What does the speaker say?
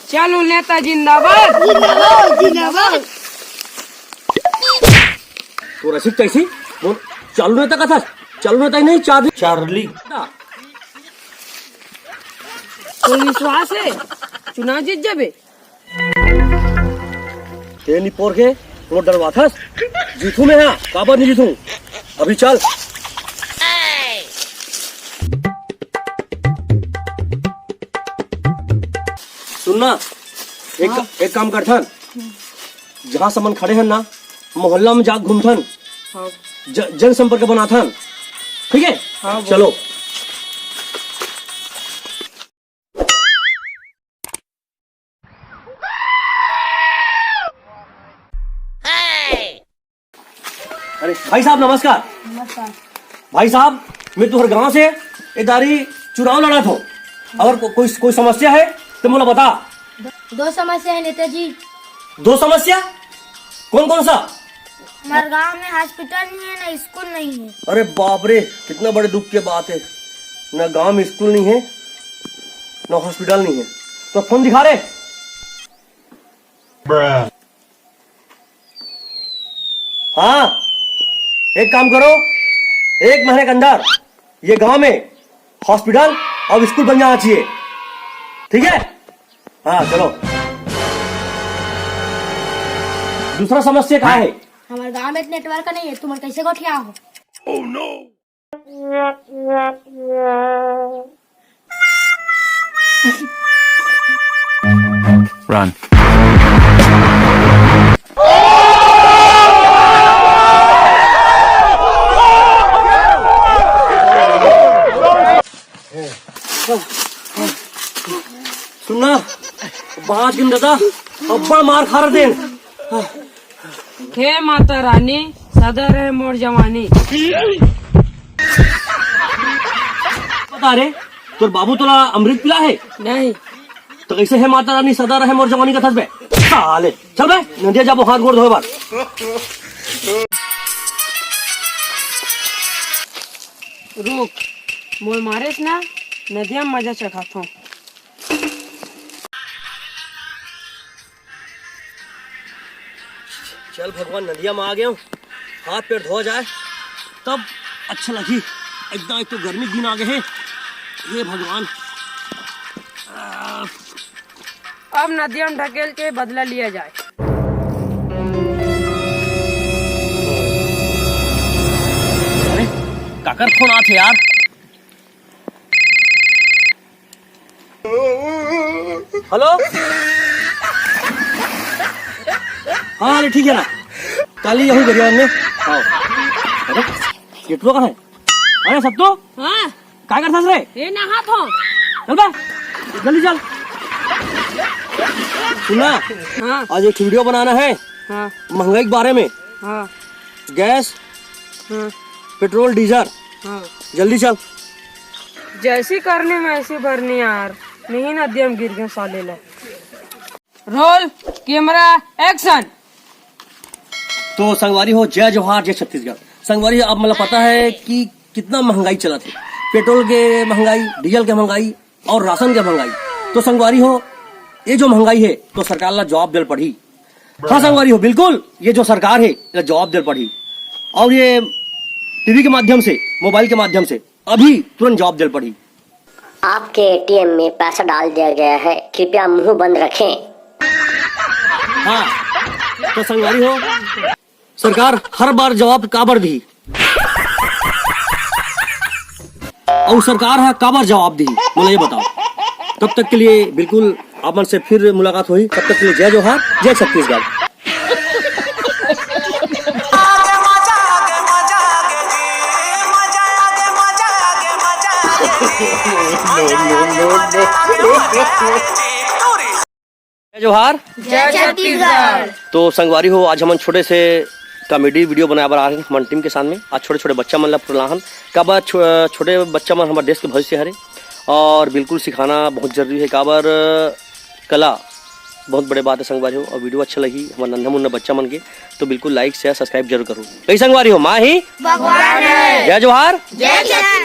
चालू नेता जिंदाबाद जिंदाबाद जिंदाबाद। तो रसिक कैसी बोल, चालू नेता का था, चालू नेता ही नहीं, चार्ली। तो विश्वास है चुनाव जीत जाबे। तेनी पोर के वो डरवा था, जीतू में है काबर नहीं जीतू। अभी चल सुनना, एक काम करथन, जहाँ समन खड़े हैं ना मोहल्ला में जाग घूमथन, जनसंपर्क बनाथन, ठीक है? चलो। अरे भाई साहब नमस्कार। नमस्कार। भाई साहब मैं तुहर गांव से इदारी चुनाव लड़ा था, अगर कोई समस्या है तो मुझे बता। दो समस्या है नेताजी। दो समस्या? कौन कौन सा? हमारे गांव में हॉस्पिटल नहीं है, ना स्कूल नहीं है। अरे बाप रे, कितना बड़े दुख की बात है, ना गांव में स्कूल नहीं है ना हॉस्पिटल नहीं है। तो फोन दिखा रहे। हाँ एक काम करो, 1 महीने के अंदर ये गांव में हॉस्पिटल और स्कूल बन जाना चाहिए, ठीक है? हाँ चलो। दूसरा समस्या क्या है? हमारे गांव में नेटवर्क नहीं है, तुम कैसे गोठिया हो? Oh no! Run. सुनना, बाज गिन दादा अब्बा मार खा रहे थे। हे माता रानी सदा रहे मोर जवानी। बता रे, तोर बाबू तोला अमृत पिला है? नहीं तो कैसे है माता रानी सदा रहे मोर जवानी का थसबे? साले चल बे, नदिया जाबो हाथ गोड़ धोए बार। रुक, मोर मारेस ना नदिया में मजा चखाता हूँ। चल भगवान, नदिया में आ गया हूँ, हाथ पैर धो जाए तब अच्छा लगी। एकदम एक तो गर्मी दिन आ गए हैं, ये भगवान। अब नदिया में ढकेल के बदला लिया जाए। अरे काकर फोन आते यार। हेलो, हाँ अरे ठीक है ना, कल यही बढ़िया हमने। अरे केटलो का है? अरे सब तो हाँ क्या करता रे? ये नहा था। चल बे, जल्दी चल। सुना, हाँ आज एक वीडियो बनाना है हाँ महंगाई के बारे में। हाँ गैस, हाँ पेट्रोल, डीजल, हाँ। जल्दी चल। जैसी करने में ऐसी भरनी यार, नहीं नदिया में गिर गए साले ले। Roll camera action. तो संगवारी हो, जय जोहार, जय छत्तीसगढ़। संगवारी अब मतलब पता है कि कितना महंगाई चला थे, पेट्रोल के महंगाई, डीजल के महंगाई और राशन के महंगाई। तो संगवारी हो, ये जो महंगाई है तो सरकार ला जवाब दिल पड़ी। हाँ संगवारी हो, बिल्कुल ये जो सरकार है जवाब दिल पड़ी, और ये टीवी के माध्यम से, मोबाइल के माध्यम से अभी तुरंत जवाब दिल पड़ी। आपके एटीएम में पैसा डाल दिया गया है, कृपया मुंह बंद रखें। हाँ तो संगवारी हो, सरकार हर बार जवाब काबर दी, और सरकार है काबर जवाब दी, मुझे ये बताओ। तब तक के लिए बिल्कुल आप से फिर मुलाकात हुई, तब तक के लिए जय जोहार, जय छत्तीसगढ़। जय जोहार, जय छत्तीसगढ़। तो संगवारी हो, आज हम छोटे से कॉमेडी वीडियो बनाए बार आ रहे हैं हमारे टीम के सामने। आज छोटे छोटे बच्चा मन ला प्रोत्साहन काबर, छोटे बच्चा मन हमारे देश के भविष्य हरे, और बिल्कुल सिखाना बहुत जरूरी है। काबर कला बहुत बड़े बात है संगवारी हो, और वीडियो अच्छा लगी हमारे नन्हा मुन्ना बच्चा मन के तो बिल्कुल लाइक शेयर सब्सक्राइब जरूर करो। कई संगवारी हो, माँ ही भगवान है। जय जोहार, जय